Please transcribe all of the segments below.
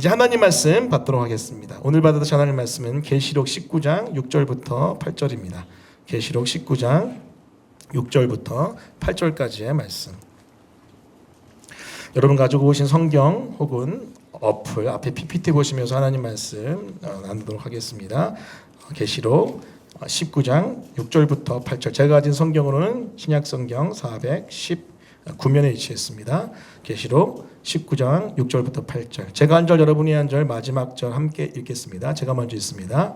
이제 하나님 말씀 받도록 하겠습니다. 오늘 받으실 하나님 말씀은 계시록 19장 6절부터 8절입니다. 계시록 19장 6절부터 8절까지의 말씀. 여러분 가지고 오신 성경 혹은 어플 앞에 PPT 보시면서 하나님 말씀 나누도록 하겠습니다. 계시록 19장 6절부터 8절. 제가 가진 성경으로는 신약 성경 419면에 위치했습니다. 계시록 19장 6절부터 8절. 제가 한 절 여러분이 한 절 마지막 절 함께 읽겠습니다. 제가 먼저 읽습니다.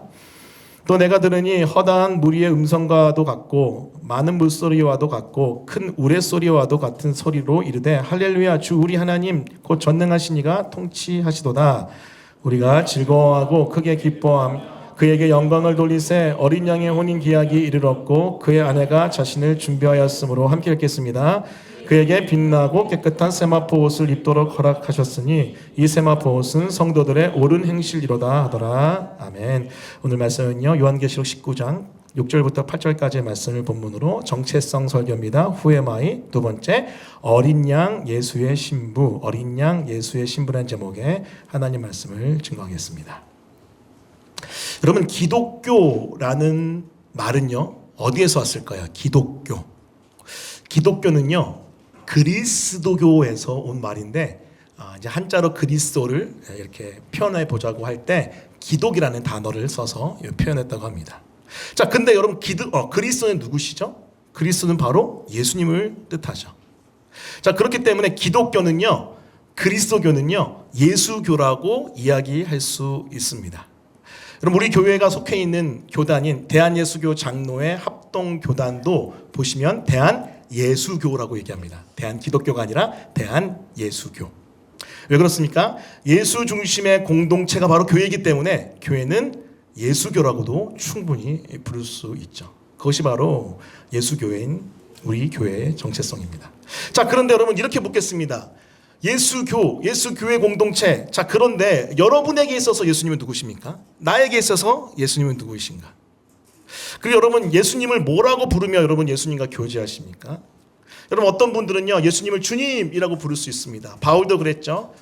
또 내가 들으니 허다한 무리의 음성과도 같고 많은 물소리와도 같고 큰 우레소리와도 같은 소리로 이르되 할렐루야 주 우리 하나님 곧 전능하신 이가 통치하시도다. 우리가 즐거워하고 크게 기뻐함 그에게 영광을 돌리세 어린 양의 혼인 기약이 이르렀고 그의 아내가 자신을 준비하였으므로 함께 읽겠습니다. 그에게 빛나고 깨끗한 세마포 옷을 입도록 허락하셨으니 이 세마포 옷은 성도들의 옳은 행실이로다 하더라. 아멘. 오늘 말씀은요 요한계시록 19장 6절부터 8절까지의 말씀을 본문으로 정체성 설교입니다. 후에마이 두 번째 어린 양 예수의 신부 어린 양 예수의 신부라는 제목의 하나님 말씀을 증거하겠습니다. 여러분 기독교라는 말은요 어디에서 왔을까요? 기독교는요 그리스도교에서 온 말인데 이제 한자로 그리스도를 이렇게 표현해 보자고 할 때 기독이라는 단어를 써서 표현했다고 합니다. 자, 근데 여러분 그리스도는 누구시죠? 그리스도는 바로 예수님을 뜻하죠. 자, 그렇기 때문에 기독교는요 그리스도교는요 예수교라고 이야기할 수 있습니다. 여러분 우리 교회가 속해 있는 교단인 대한예수교 장로회 합동교단도 보시면 대한예수교라고 얘기합니다. 대한기독교가 아니라 대한예수교. 왜 그렇습니까? 예수 중심의 공동체가 바로 교회이기 때문에 교회는 예수교라고도 충분히 부를 수 있죠. 그것이 바로 예수교회인 우리 교회의 정체성입니다. 자, 그런데 여러분 이렇게 묻겠습니다. 예수교회 공동체. 자, 그런데 여러분에게 있어서 예수님은 누구십니까? 나에게 있어서 예수님은 누구이신가? 그리고 여러분 예수님을 뭐라고 부르며 여러분 예수님과 교제하십니까? 여러분 어떤 분들은요 예수님을 주님이라고 부를 수 있습니다. 바울도 그랬죠.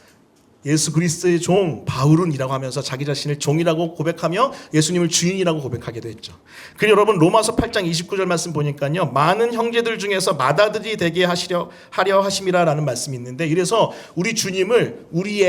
예수 그리스도의 종 바울은이라고 하면서 자기 자신을 종이라고 고백하며 예수님을 주인이라고 고백하기도 했죠. 그리고 여러분 로마서 8장 29절 말씀 보니까요 많은 형제들 중에서 맏아들이 되게 하려 하심이라라는 말씀이 있는데 이래서 우리 주님을 우리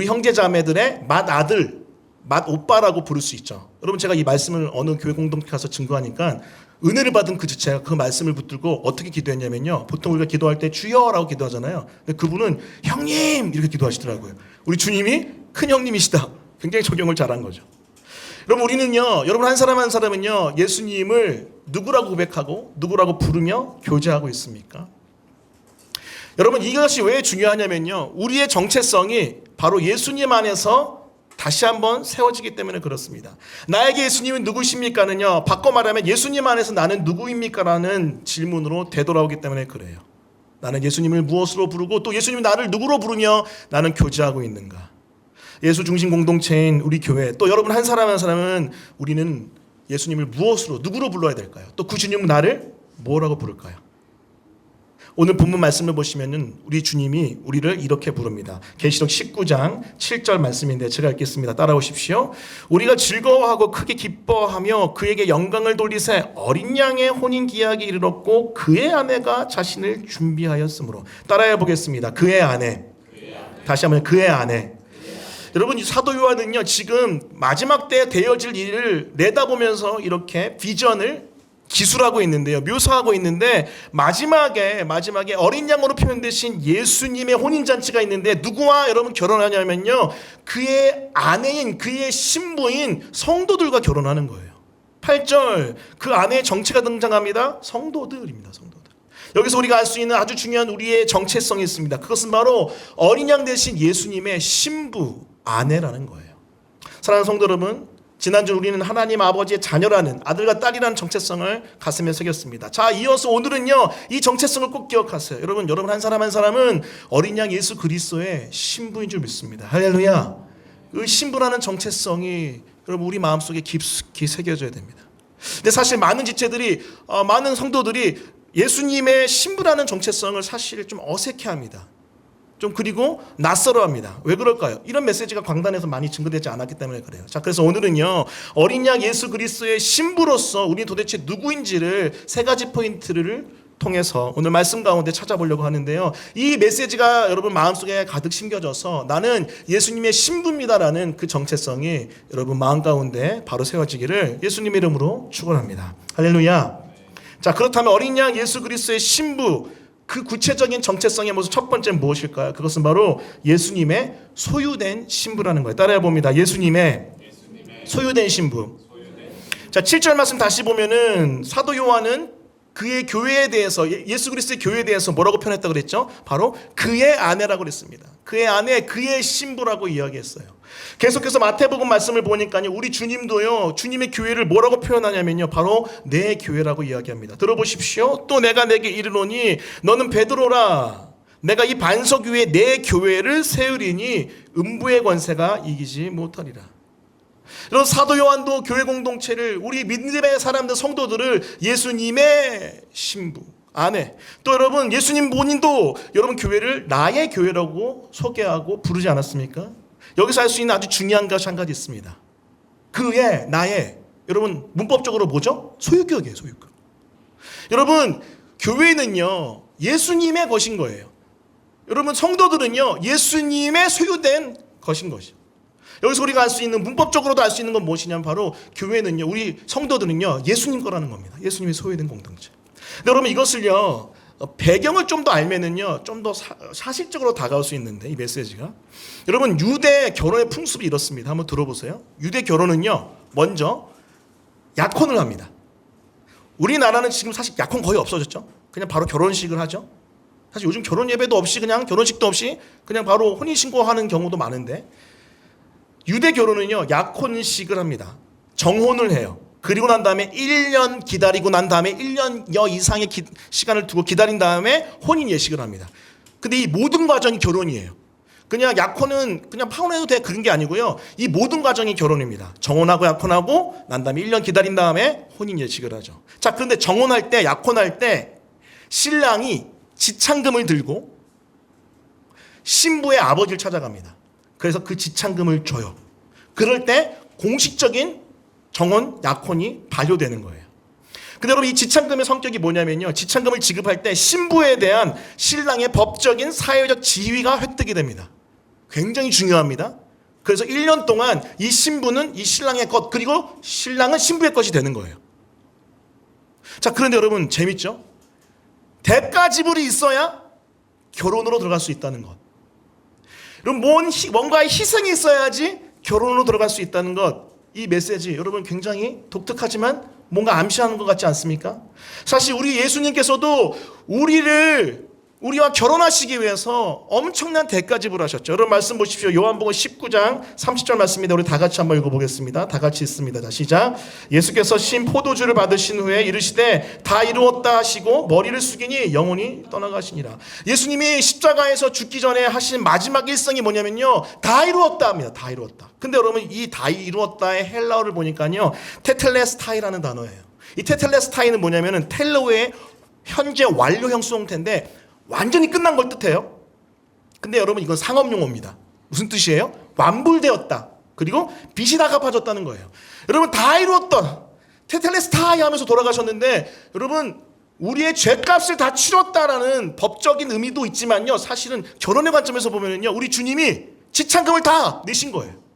형제 자매들의 맏아들 맏오빠라고 부를 수 있죠. 여러분 제가 이 말씀을 어느 교회 공동체 가서 증거하니까 은혜를 받은 그 제가 그 말씀을 붙들고 어떻게 기도했냐면요. 보통 우리가 기도할 때 주여라고 기도하잖아요. 근데 그분은 형님 이렇게 기도하시더라고요. 우리 주님이 큰 형님이시다. 굉장히 적용을 잘한 거죠. 여러분 우리는요. 여러분 한 사람 한 사람은요. 예수님을 누구라고 고백하고 누구라고 부르며 교제하고 있습니까? 여러분 이것이 왜 중요하냐면요. 우리의 정체성이 바로 예수님 안에서 다시 한번 세워지기 때문에 그렇습니다. 나에게 예수님은 누구십니까는요. 바꿔 말하면 예수님 안에서 나는 누구입니까? 라는 질문으로 되돌아오기 때문에 그래요. 나는 예수님을 무엇으로 부르고 또 예수님이 나를 누구로 부르며 나는 교제하고 있는가. 예수 중심 공동체인 우리 교회 또 여러분 한 사람 한 사람은 우리는 예수님을 무엇으로 누구로 불러야 될까요? 또 그 주님은 나를 뭐라고 부를까요? 오늘 본문 말씀을 보시면은 우리 주님이 우리를 이렇게 부릅니다. 계시록 19장 7절 말씀인데 제가 읽겠습니다. 따라오십시오. 우리가 즐거워하고 크게 기뻐하며 그에게 영광을 돌리세 어린 양의 혼인 기약이 이르렀고 그의 아내가 자신을 준비하였으므로. 따라해 보겠습니다. 그의 아내. 다시 한번 그의 아내. 여러분 사도 요한은요 지금 마지막 때에 되어질 일을 내다보면서 이렇게 비전을 기술하고 있는데요. 묘사하고 있는데 마지막에 어린 양으로 표현되신 예수님의 혼인잔치가 있는데 누구와 여러분 결혼하냐면요. 그의 아내인 그의 신부인 성도들과 결혼하는 거예요. 8절 그 아내의 정체가 등장합니다. 성도들입니다. 성도들. 여기서 우리가 알 수 있는 아주 중요한 우리의 정체성이 있습니다. 그것은 바로 어린 양 대신 예수님의 신부 아내라는 거예요. 사랑하는 성도 여러분 지난주 우리는 하나님 아버지의 자녀라는 아들과 딸이라는 정체성을 가슴에 새겼습니다. 자, 이어서 오늘은요 이 정체성을 꼭 기억하세요. 여러분 한 사람 한 사람은 어린 양 예수 그리스도의 신부인 줄 믿습니다. 할렐루야. 그 신부라는 정체성이 여러분 우리 마음속에 깊숙이 새겨져야 됩니다. 근데 사실 많은 지체들이 많은 성도들이 예수님의 신부라는 정체성을 사실 좀 어색해합니다. 좀 그리고 낯설어합니다. 왜 그럴까요? 이런 메시지가 광단에서 많이 증거되지 않았기 때문에 그래요. 자, 그래서 오늘은요, 어린 양 예수 그리스도의 신부로서 우리 도대체 누구인지를 세 가지 포인트를 통해서 오늘 말씀 가운데 찾아보려고 하는데요. 이 메시지가 여러분 마음속에 가득 심겨져서 나는 예수님의 신부입니다라는 그 정체성이 여러분 마음 가운데 바로 세워지기를 예수님 이름으로 축원합니다. 할렐루야. 자, 그렇다면 어린 양 예수 그리스도의 신부, 그 구체적인 정체성의 모습 첫 번째는 무엇일까요? 그것은 바로 예수님의 소유된 신부라는 거예요. 따라해 봅니다. 예수님의 소유된 신부. 자, 7절 말씀 다시 보면은 사도 요한은 그의 교회에 대해서, 예수 그리스도의 교회에 대해서 뭐라고 표현했다고 그랬죠? 바로 그의 아내라고 그랬습니다. 그의 아내, 그의 신부라고 이야기했어요. 계속해서 마태복음 말씀을 보니까요, 우리 주님도요, 주님의 교회를 뭐라고 표현하냐면요, 바로 내 교회라고 이야기합니다. 들어보십시오. 또 내가 내게 이르노니 너는 베드로라. 내가 이 반석 위에 내 교회를 세우리니 음부의 권세가 이기지 못하리라. 이런 사도 요한도 교회 공동체를, 우리 믿음의 사람들, 성도들을 예수님의 신부, 아내, 또 여러분 예수님 본인도 여러분 교회를 나의 교회라고 소개하고 부르지 않았습니까? 여기서 할 수 있는 아주 중요한 것이 한 가지 있습니다. 그의, 나의, 여러분 문법적으로 뭐죠? 소유격이에요. 소유격. 여러분 교회는요 예수님의 것인 거예요. 여러분 성도들은요 예수님의 소유된 것인 것이죠. 여기서 우리가 알 수 있는, 문법적으로도 알 수 있는 건 무엇이냐면 바로 교회는요, 우리 성도들은요 예수님 거라는 겁니다. 예수님의 소유된 공동체. 근데 여러분 이것을요 배경을 좀 더 알면은요 좀 더 사실적으로 다가올 수 있는데, 이 메시지가 여러분 유대 결혼의 풍습이 이렇습니다. 한번 들어보세요. 유대 결혼은요 먼저 약혼을 합니다. 우리나라는 지금 사실 약혼 거의 없어졌죠. 그냥 바로 결혼식을 하죠. 사실 요즘 결혼 예배도 없이 그냥 결혼식도 없이 그냥 바로 혼인신고하는 경우도 많은데, 유대 결혼은요 약혼식을 합니다. 정혼을 해요. 그리고 난 다음에 1년 기다리고 난 다음에 1년여 이상의 시간을 두고 기다린 다음에 혼인 예식을 합니다. 근데 이 모든 과정이 결혼이에요. 그냥 약혼은 그냥 파혼해도 돼 그런 게 아니고요. 이 모든 과정이 결혼입니다. 정혼하고 약혼하고 난 다음에 1년 기다린 다음에 혼인 예식을 하죠. 자, 그런데 정혼할 때, 약혼할 때 신랑이 지창금을 들고 신부의 아버지를 찾아갑니다. 그래서 그 지창금을 줘요. 그럴 때 공식적인 정혼, 약혼이 반려되는 거예요. 근데 여러분 이 지창금의 성격이 뭐냐면요, 지창금을 지급할 때 신부에 대한 신랑의 법적인 사회적 지위가 획득이 됩니다. 굉장히 중요합니다. 그래서 1년 동안 이 신부는 이 신랑의 것, 그리고 신랑은 신부의 것이 되는 거예요. 자, 그런데 여러분 재밌죠? 대가 지불이 있어야 결혼으로 들어갈 수 있다는 것. 그럼 뭔가의 희생이 있어야지 결혼으로 들어갈 수 있다는 것. 이 메시지 여러분 굉장히 독특하지만 뭔가 암시하는 것 같지 않습니까? 사실 우리 예수님께서도 우리와 결혼하시기 위해서 엄청난 대가 지불하셨죠. 여러분 말씀 보십시오. 요한복음 19장 30절 말씀입니다. 우리 다 같이 한번 읽어보겠습니다. 다 같이 읽습니다. 자, 시작. 예수께서 신 포도주를 받으신 후에 이르시되 다 이루었다 하시고 머리를 숙이니 영혼이 떠나가시니라. 예수님이 십자가에서 죽기 전에 하신 마지막 일성이 뭐냐면요, 다 이루었다 합니다. 다 이루었다. 근데 여러분 이 다 이루었다의 헬라어를 보니까요 테텔레스타이라는 단어예요. 이 테텔레스타이는 뭐냐면은 텔로의 현재 완료형 수동태인데 완전히 끝난 걸 뜻해요. 근데 여러분 이건 상업용어입니다. 무슨 뜻이에요? 완불되었다. 그리고 빚이 다 갚아졌다는 거예요. 여러분 다 이루었다. 테텔레스타이 하면서 돌아가셨는데, 여러분 우리의 죄값을 다 치렀다라는 법적인 의미도 있지만요, 사실은 결혼의 관점에서 보면요 우리 주님이 지창금을 다 내신 거예요.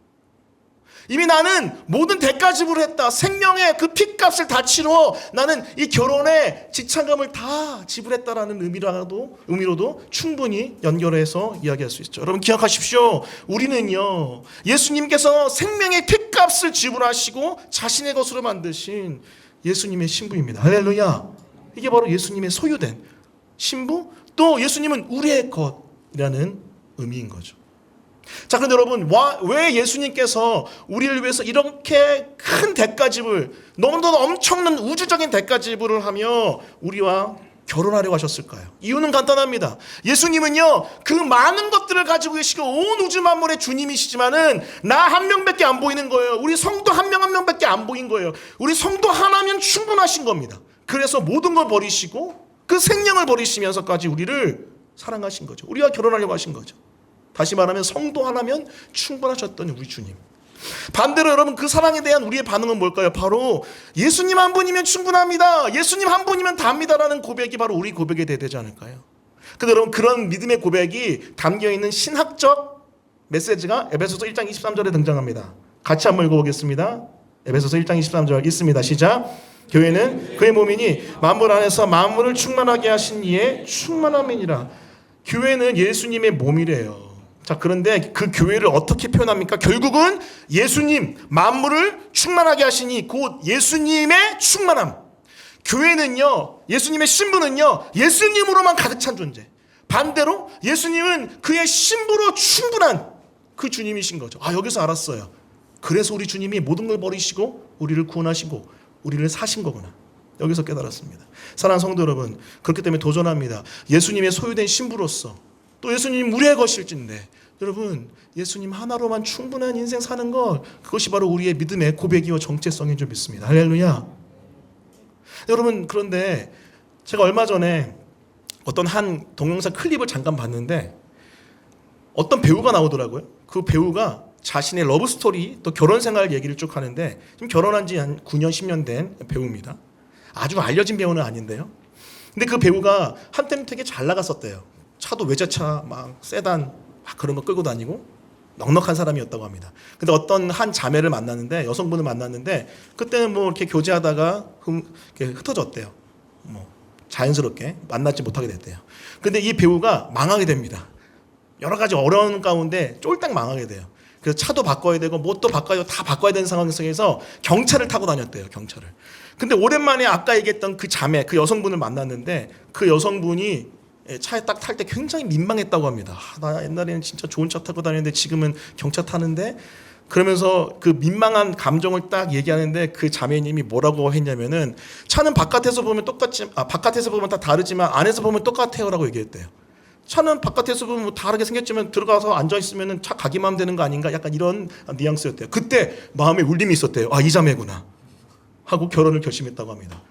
이미 나는 모든 대가 지불을 했다. 생명의 그 핏값을 다 치러 나는 이 결혼에 지창금을 다 지불했다라는 의미로도 충분히 연결해서 이야기할 수 있죠. 여러분 기억하십시오. 우리는요 예수님께서 생명의 핏값을 지불하시고 자신의 것으로 만드신 예수님의 신부입니다. 할렐루야. 이게 바로 예수님의 소유된 신부, 또 예수님은 우리의 것이라는 의미인 거죠. 자, 그런데 여러분 왜 예수님께서 우리를 위해서 이렇게 큰 대가 지불, 너무나도 엄청난 우주적인 대가 지불을 하며 우리와 결혼하려고 하셨을까요? 이유는 간단합니다. 예수님은요 그 많은 것들을 가지고 계시고 온 우주 만물의 주님이시지만은 나 한 명밖에 안 보이는 거예요. 우리 성도 한 명 한 명밖에 안 보인 거예요. 우리 성도 하나면 충분하신 겁니다. 그래서 모든 걸 버리시고 그 생명을 버리시면서까지 우리를 사랑하신 거죠. 우리가 결혼하려고 하신 거죠. 다시 말하면 성도 하나면 충분하셨던 우리 주님. 반대로 여러분 그 사랑에 대한 우리의 반응은 뭘까요? 바로 예수님 한 분이면 충분합니다. 예수님 한 분이면 답니다라는 고백이 바로 우리 고백이 돼야 되지 않을까요? 근데 여러분 그런 믿음의 고백이 담겨있는 신학적 메시지가 에베소서 1장 23절에 등장합니다. 같이 한번 읽어보겠습니다. 에베소서 1장 23절 있습니다. 시작. 교회는 그의 몸이니 만물 안에서 만물을 충만하게 하신 이의 충만함이니라. 교회는 예수님의 몸이래요. 자, 그런데 그 교회를 어떻게 표현합니까? 결국은 예수님, 만물을 충만하게 하시니 곧 예수님의 충만함. 교회는요, 예수님의 신부는요, 예수님으로만 가득 찬 존재. 반대로 예수님은 그의 신부로 충분한 그 주님이신 거죠. 아, 여기서 알았어요. 그래서 우리 주님이 모든 걸 버리시고 우리를 구원하시고 우리를 사신 거구나. 여기서 깨달았습니다. 사랑하는 성도 여러분, 그렇기 때문에 도전합니다. 예수님의 소유된 신부로서 또 예수님 우리의 것일진데 여러분 예수님 하나로만 충분한 인생 사는 것, 그것이 바로 우리의 믿음의 고백이요 정체성인 줄 믿습니다. 할렐루야. 여러분 그런데 제가 얼마 전에 어떤 한 동영상 클립을 잠깐 봤는데 어떤 배우가 나오더라고요. 그 배우가 자신의 러브스토리 또 결혼생활 얘기를 쭉 하는데 지금 결혼한 지 한 9년 10년 된 배우입니다. 아주 알려진 배우는 아닌데요. 근데 그 배우가 한때는 되게 잘 나갔었대요. 차도 외제차 막 세단 막 그런 거 끌고 다니고 넉넉한 사람이었다고 합니다. 근데 어떤 한 자매를 만났는데, 여성분을 만났는데 그때는 뭐 이렇게 교제하다가 이렇게 흩어졌대요. 뭐 자연스럽게 만나지 못하게 됐대요. 근데 이 배우가 망하게 됩니다. 여러 가지 어려운 가운데 쫄딱 망하게 돼요. 그래서 차도 바꿔야 되고 뭣도 바꿔야 되고 다 바꿔야 되는 상황 속에서 경차를 타고 다녔대요. 경차를. 근데 오랜만에 아까 얘기했던 그 자매, 그 여성분을 만났는데 그 여성분이 차에 딱 탈 때 굉장히 민망했다고 합니다. 나 옛날에는 진짜 좋은 차 타고 다녔는데 지금은 경차 타는데, 그러면서 그 민망한 감정을 딱 얘기하는데 그 자매님이 뭐라고 했냐면은 차는 바깥에서 보면 바깥에서 보면 다 다르지만 안에서 보면 똑같아요라고 얘기했대요. 차는 바깥에서 보면 뭐 다르게 생겼지만 들어가서 앉아 있으면은 차 가기만 하면 되는 거 아닌가? 약간 이런 뉘앙스였대요. 그때 마음에 울림이 있었대요. 아, 이 자매구나 하고 결혼을 결심했다고 합니다.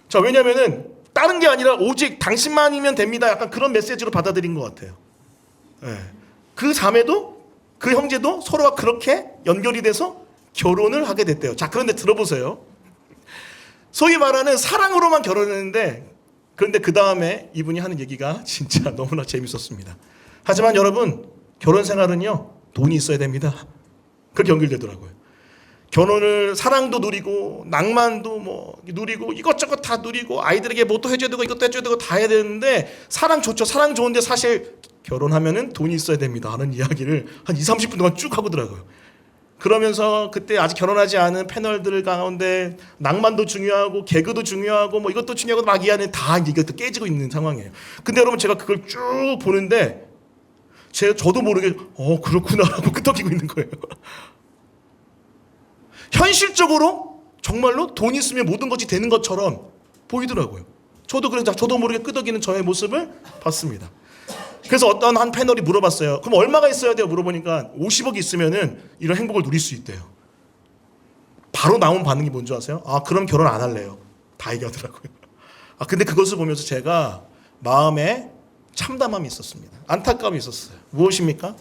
자, 왜냐면은 다른 게 아니라 오직 당신만이면 됩니다. 약간 그런 메시지로 받아들인 것 같아요. 네. 그 자매도 그 형제도 서로가 그렇게 연결이 돼서 결혼을 하게 됐대요. 자, 그런데 들어보세요. 소위 말하는 사랑으로만 결혼했는데, 그런데 그 다음에 이분이 하는 얘기가 진짜 너무나 재밌었습니다. 하지만 여러분, 결혼 생활은요, 돈이 있어야 됩니다. 그렇게 연결되더라고요. 결혼을 사랑도 누리고 낭만도 뭐 누리고 이것저것 다 누리고 아이들에게 뭣도 해줘야 되고 이것도 해줘야 되고 다 해야 되는데, 사랑 좋죠. 사랑 좋은데 사실 결혼하면은 돈이 있어야 됩니다 하는 이야기를 한 20-30분 동안 쭉 하고더라고요. 그러면서 그때 아직 결혼하지 않은 패널들 가운데 낭만도 중요하고 개그도 중요하고 뭐 이것도 중요하고 막 이하는 다 이것도 깨지고 있는 상황이에요. 근데 여러분 제가 그걸 쭉 보는데 저도 모르게 그렇구나 하고 끄덕이고 있는 거예요. 현실적으로 정말로 돈 있으면 모든 것이 되는 것처럼 보이더라고요. 저도 모르게 끄덕이는 저의 모습을 봤습니다. 그래서 어떤 한 패널이 물어봤어요. 그럼 얼마가 있어야 돼요? 물어보니까 50억이 있으면은 이런 행복을 누릴 수 있대요. 바로 나온 반응이 뭔지 아세요? 아, 그럼 결혼 안 할래요. 다 얘기하더라고요. 아, 근데 그것을 보면서 제가 마음에 참담함이 있었습니다. 안타까움이 있었어요. 무엇입니까?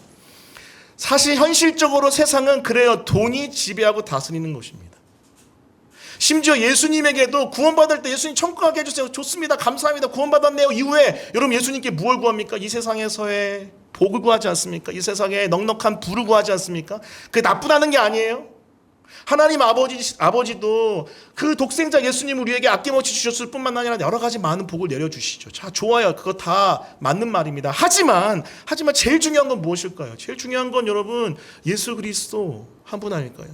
사실 현실적으로 세상은 그래요. 돈이 지배하고 다스리는 것입니다. 심지어 예수님에게도 구원받을 때 예수님 천국 가게 해주세요. 좋습니다. 감사합니다. 구원받았네요. 이후에 여러분 예수님께 무엇을 구합니까? 이 세상에서의 복을 구하지 않습니까? 이 세상에 넉넉한 부를 구하지 않습니까? 그게 나쁘다는 게 아니에요. 하나님 아버지도 그 독생자 예수님을 우리에게 아낌없이 주셨을 뿐만 아니라 여러 가지 많은 복을 내려주시죠. 자, 좋아요. 그거 다 맞는 말입니다. 하지만 제일 중요한 건 무엇일까요? 제일 중요한 건 여러분 예수 그리스도 한 분 아닐까요?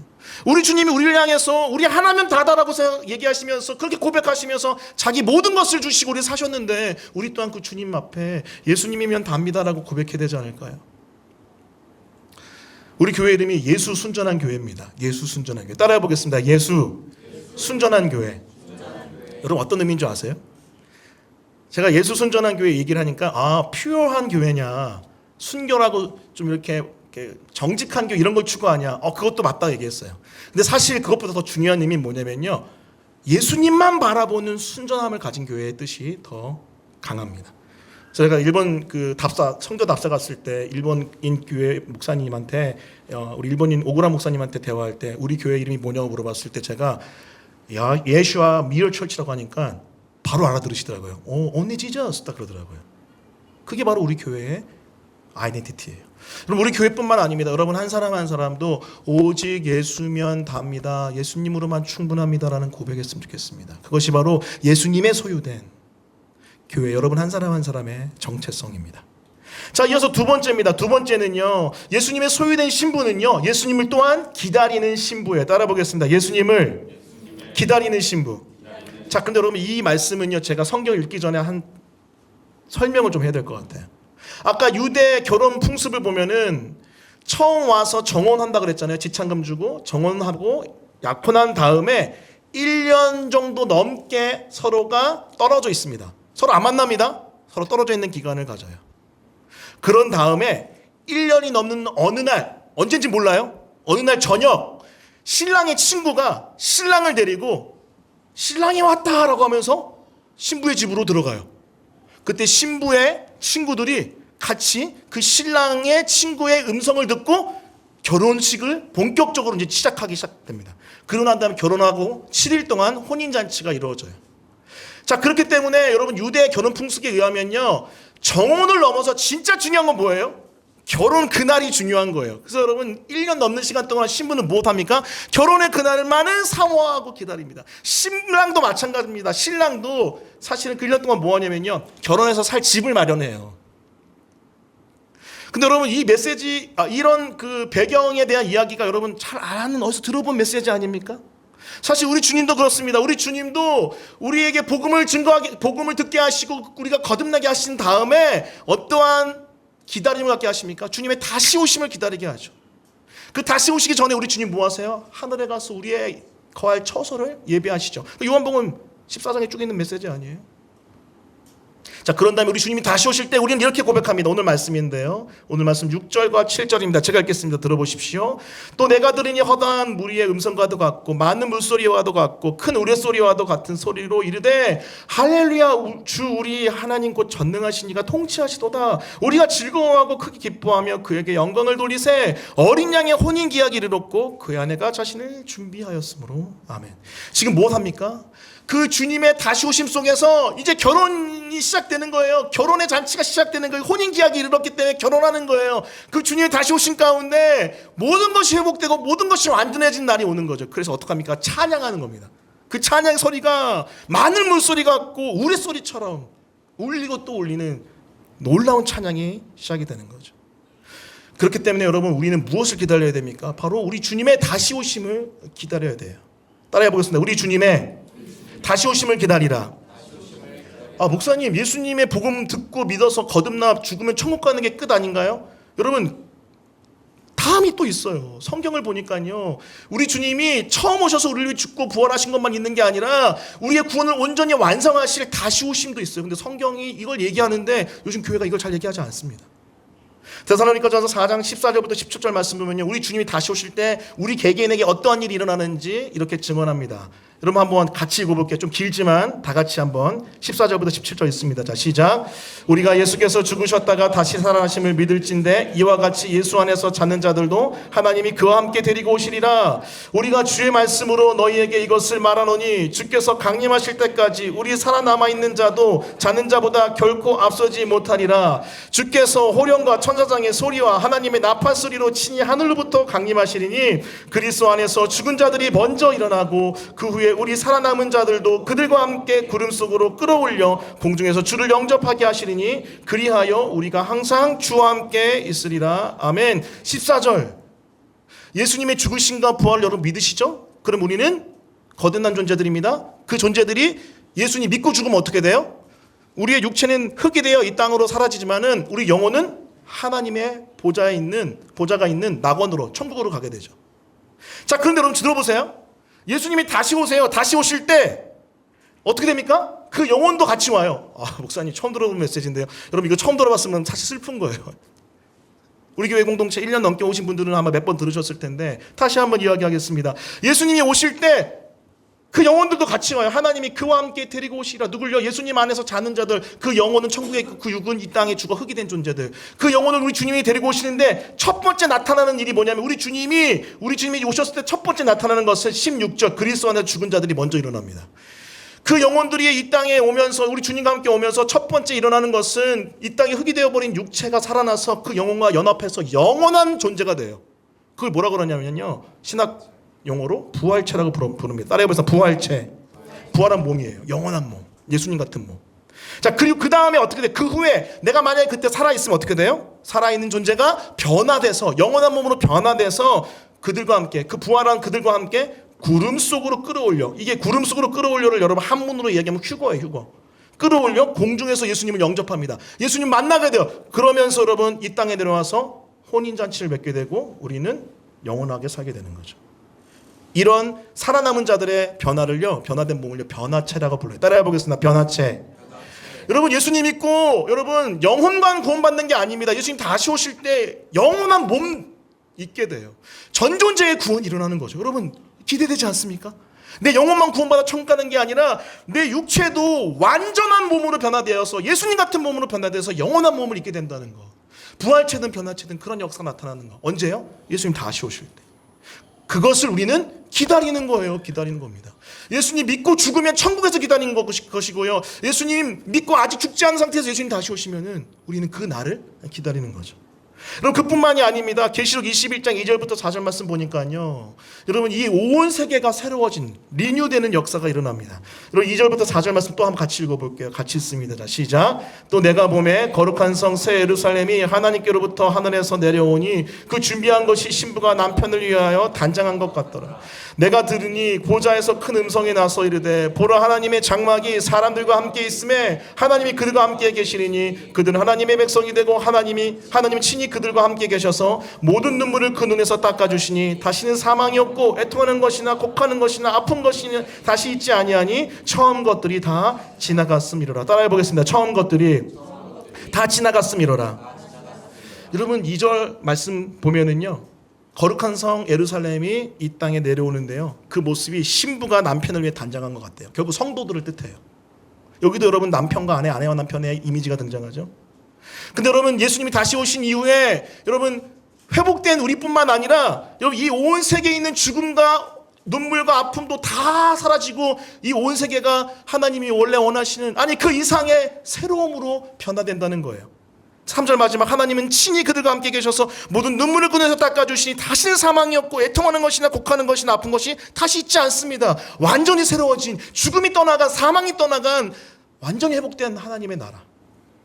우리 주님이 우리를 향해서 우리 하나면 다다라고 얘기하시면서 그렇게 고백하시면서 자기 모든 것을 주시고 우리 사셨는데, 우리 또한 그 주님 앞에 예수님이면 답니다라고 고백해야 되지 않을까요? 우리 교회 이름이 예수 순전한 교회입니다. 예수 순전한 교회. 따라해 보겠습니다. 예수 순전한 교회. 여러분 어떤 의미인 줄 아세요? 제가 예수 순전한 교회 얘기를 하니까 퓨어한 교회냐, 순결하고 좀 이렇게 정직한 교회 이런 걸 추구하냐, 그것도 맞다 얘기했어요. 근데 사실 그것보다 더 중요한 의미는 뭐냐면요, 예수님만 바라보는 순전함을 가진 교회의 뜻이 더 강합니다. 제가 일본 그 성교 답사 갔을 때 일본인 교회 목사님한테 우리 일본인 오구라 목사님한테 대화할 때 우리 교회 이름이 뭐냐고 물어봤을 때 제가 예슈아 미러 철치라고 하니까 바로 알아들으시더라고요. only Jesus 딱 그러더라고요. 그게 바로 우리 교회의 아이덴티티예요. 여러분 우리 교회뿐만 아닙니다. 여러분 한 사람 한 사람도 오직 예수면 답니다. 예수님으로만 충분합니다라는 고백했으면 좋겠습니다. 그것이 바로 예수님의 소유된 교회 여러분 한 사람 한 사람의 정체성입니다. 자, 이어서 두 번째입니다. 두 번째는요. 예수님의 소유된 신부는요. 예수님을 또한 기다리는 신부예요. 따라 보겠습니다. 예수님을 기다리는 신부. 자, 근데 여러분 이 말씀은요. 제가 성경 읽기 전에 한 설명을 좀 해야 될 것 같아요. 아까 유대 결혼 풍습을 보면은 처음 와서 정혼한다 그랬잖아요. 지참금 주고 정혼하고 약혼한 다음에 1년 정도 넘게 서로가 떨어져 있습니다. 서로 안 만납니다. 서로 떨어져 있는 기간을 가져요. 그런 다음에 1년이 넘는 어느 날, 언젠지 몰라요. 어느 날 저녁 신랑의 친구가 신랑을 데리고 신랑이 왔다라고 하면서 신부의 집으로 들어가요. 그때 신부의 친구들이 같이 그 신랑의 친구의 음성을 듣고 결혼식을 본격적으로 이제 시작하기 시작됩니다. 그러고 난 다음에 결혼하고 7일 동안 혼인잔치가 이루어져요. 자, 그렇기 때문에 여러분 유대 결혼 풍습에 의하면요. 정혼을 넘어서 진짜 중요한 건 뭐예요? 결혼 그날이 중요한 거예요. 그래서 여러분 1년 넘는 시간 동안 신부는 무엇합니까? 결혼의 그날만은 사모하고 기다립니다. 신랑도 마찬가지입니다. 신랑도 사실은 그 1년 동안 뭐 하냐면요. 결혼해서 살 집을 마련해요. 근데 여러분 이 메시지 이런 그 배경에 대한 이야기가 여러분 잘 아는 어디서 들어본 메시지 아닙니까? 사실 우리 주님도 그렇습니다. 우리 주님도 우리에게 복음을 듣게 하시고 우리가 거듭나게 하신 다음에 어떠한 기다림을 갖게 하십니까? 주님의 다시 오심을 기다리게 하죠. 그 다시 오시기 전에 우리 주님 뭐 하세요? 하늘에 가서 우리의 거할 처소를 예비하시죠. 요한복음 14장에 쭉 있는 메시지 아니에요? 자, 그런 다음에 우리 주님이 다시 오실 때 우리는 이렇게 고백합니다. 오늘 말씀인데요. 오늘 말씀 6절과 7절입니다. 제가 읽겠습니다. 들어보십시오. 또 내가 들으니 허다한 무리의 음성과도 같고 많은 물소리와도 같고 큰 우레소리와도 같은 소리로 이르되 할렐루야 주 우리 하나님 곧 전능하신 이가 통치하시도다. 우리가 즐거워하고 크게 기뻐하며 그에게 영광을 돌리세. 어린 양의 혼인 기약이 이르렀고 그의 아내가 자신을 준비하였으므로. 아멘. 지금 무엇합니까? 그 주님의 다시 오심 속에서 이제 결혼이 시작되는 거예요. 결혼의 잔치가 시작되는 거예요. 혼인 기약이 이르렀기 때문에 결혼하는 거예요. 그 주님의 다시 오심 가운데 모든 것이 회복되고 모든 것이 완전해진 날이 오는 거죠. 그래서 어떡합니까? 찬양하는 겁니다. 그 찬양 소리가 마늘 물소리 같고 우레소리처럼 울리고 또 울리는 놀라운 찬양이 시작이 되는 거죠. 그렇기 때문에 여러분 우리는 무엇을 기다려야 됩니까? 바로 우리 주님의 다시 오심을 기다려야 돼요. 따라해 보겠습니다. 우리 주님의 다시 오심을 기다리라. 목사님 예수님의 복음 듣고 믿어서 거듭나 죽으면 천국 가는 게 끝 아닌가요? 여러분 다음이 또 있어요. 성경을 보니까요. 우리 주님이 처음 오셔서 우리를 위해 죽고 부활하신 것만 있는 게 아니라 우리의 구원을 온전히 완성하실 다시 오심도 있어요. 근데 성경이 이걸 얘기하는데 요즘 교회가 이걸 잘 얘기하지 않습니다. 데살로니가전서 4장 14절부터 17절 말씀 보면요. 우리 주님이 다시 오실 때 우리 개개인에게 어떠한 일이 일어나는지 이렇게 증언합니다. 여러분 한번 같이 읽어볼게요. 좀 길지만 다 같이 한번 14절부터 17절 있습니다. 자, 시작. 우리가 예수께서 죽으셨다가 다시 살아나심을 믿을진대 이와 같이 예수 안에서 자는 자들도 하나님이 그와 함께 데리고 오시리라. 우리가 주의 말씀으로 너희에게 이것을 말하노니 주께서 강림하실 때까지 우리 살아남아 있는 자도 자는 자보다 결코 앞서지 못하리라. 주께서 호령과 천사장의 소리와 하나님의 나팔 소리로 친히 하늘로부터 강림하시리니 그리스도 안에서 죽은 자들이 먼저 일어나고 그 후에 우리 살아남은 자들도 그들과 함께 구름 속으로 끌어올려 공중에서 주를 영접하게 하시리니 그리하여 우리가 항상 주와 함께 있으리라. 아멘. 14절. 예수님의 죽으심과 부활을 여러분 믿으시죠? 그럼 우리는 거듭난 존재들입니다. 그 존재들이 예수님 믿고 죽으면 어떻게 돼요? 우리의 육체는 흙이 되어 이 땅으로 사라지지만은 우리 영혼은 하나님의 보좌가 있는 낙원으로 천국으로 가게 되죠. 자, 그런데 여러분 들어보세요. 예수님이 다시 오세요. 다시 오실 때 어떻게 됩니까? 그 영혼도 같이 와요. 목사님 처음 들어본 메시지인데요. 여러분 이거 처음 들어봤으면 사실 슬픈 거예요. 우리 교회 공동체 1년 넘게 오신 분들은 아마 몇 번 들으셨을 텐데 다시 한번 이야기하겠습니다. 예수님이 오실 때 그 영혼들도 같이 와요. 하나님이 그와 함께 데리고 오시리라. 누굴요? 예수님 안에서 자는 자들. 그 영혼은 천국에 있고 그 육은 이 땅에 죽어 흙이 된 존재들. 그 영혼을 우리 주님이 데리고 오시는데 첫 번째 나타나는 일이 뭐냐면 우리 주님이 오셨을 때 첫 번째 나타나는 것은 16절 그리스도 안에서 죽은 자들이 먼저 일어납니다. 그 영혼들이 이 땅에 오면서 우리 주님과 함께 오면서 첫 번째 일어나는 것은 이 땅에 흙이 되어버린 육체가 살아나서 그 영혼과 연합해서 영원한 존재가 돼요. 그걸 뭐라 그러냐면요, 신학 용어로 부활체라고 부릅니다. 따라해보세요. 부활체. 부활한 몸이에요. 영원한 몸. 예수님 같은 몸. 자, 그리고 그 다음에 어떻게 돼? 그 후에 내가 만약에 그때 살아있으면 어떻게 돼요? 살아있는 존재가 변화돼서 영원한 몸으로 변화돼서 그들과 함께, 그 부활한 그들과 함께 구름 속으로 끌어올려. 이게 구름 속으로 끌어올려를 여러분 한문으로 이야기하면 휴거예요. 휴거. 끌어올려 공중에서 예수님을 영접합니다. 예수님 만나게 돼요. 그러면서 여러분 이 땅에 내려와서 혼인잔치를 맺게 되고 우리는 영원하게 살게 되는 거죠. 이런 살아남은 자들의 변화를요, 변화된 몸을요, 변화체라고 불러요. 따라해 보겠습니다. 변화체. 여러분 예수님 믿고 여러분 영혼만 구원받는 게 아닙니다. 예수님 다시 오실 때 영원한 몸 있게 돼요. 전 존재의 구원이 일어나는 거죠. 여러분 기대되지 않습니까? 내 영혼만 구원받아 천국 가는 게 아니라 내 육체도 완전한 몸으로 변화되어서 예수님 같은 몸으로 변화돼서 영원한 몸을 입게 된다는 거. 부활체든 변화체든 그런 역사가 나타나는 거. 언제요? 예수님 다시 오실 때. 그것을 우리는 기다리는 거예요. 기다리는 겁니다. 예수님 믿고 죽으면 천국에서 기다리는 것이고요. 예수님 믿고 아직 죽지 않은 상태에서 예수님 다시 오시면은 우리는 그 날을 기다리는 거죠. 여러분 그뿐만이 아닙니다. 계시록 21장 2절부터 4절 말씀 보니까요, 여러분 이 온 세계가 새로워진 리뉴되는 역사가 일어납니다. 여러분 2절부터 4절 말씀 또 한번 같이 읽어볼게요. 같이 읽습니다. 자, 시작. 또 내가 보매 거룩한 성 새 예루살렘이 하나님께로부터 하늘에서 내려오니 그 준비한 것이 신부가 남편을 위하여 단장한 것 같더라. 내가 들으니 고자에서 큰 음성이 나서 이르되 보라 하나님의 장막이 사람들과 함께 있음에 하나님이 그들과 함께 계시리니 그들은 하나님의 백성이 되고 하나님은 친히 그들과 함께 계셔서 모든 눈물을 그 눈에서 닦아주시니 다시는 사망이 없고 애통하는 것이나 곡하는 것이나 아픈 것이나 다시 있지 아니하니 처음 것들이 다 지나갔음이로라. 따라해 보겠습니다. 처음 것들이 다 지나갔음이로라. 여러분 2절 말씀 보면은요, 거룩한 성 예루살렘이 이 땅에 내려오는데요, 그 모습이 신부가 남편을 위해 단장한 것 같아요. 결국 성도들을 뜻해요. 여기도 여러분 남편과 아내, 아내와 남편의 이미지가 등장하죠. 근데 여러분 예수님이 다시 오신 이후에 여러분 회복된 우리뿐만 아니라 여러분 이 온 세계에 있는 죽음과 눈물과 아픔도 다 사라지고 이 온 세계가 하나님이 원래 원하시는, 아니 그 이상의 새로움으로 변화된다는 거예요. 3절 마지막, 하나님은 친히 그들과 함께 계셔서 모든 눈물을 그 눈에서 닦아주시니 다시는 사망이 없고 애통하는 것이나 곡하는 것이나 아픈 것이 다시 있지 않습니다. 완전히 새로워진, 죽음이 떠나간, 사망이 떠나간 완전히 회복된 하나님의 나라,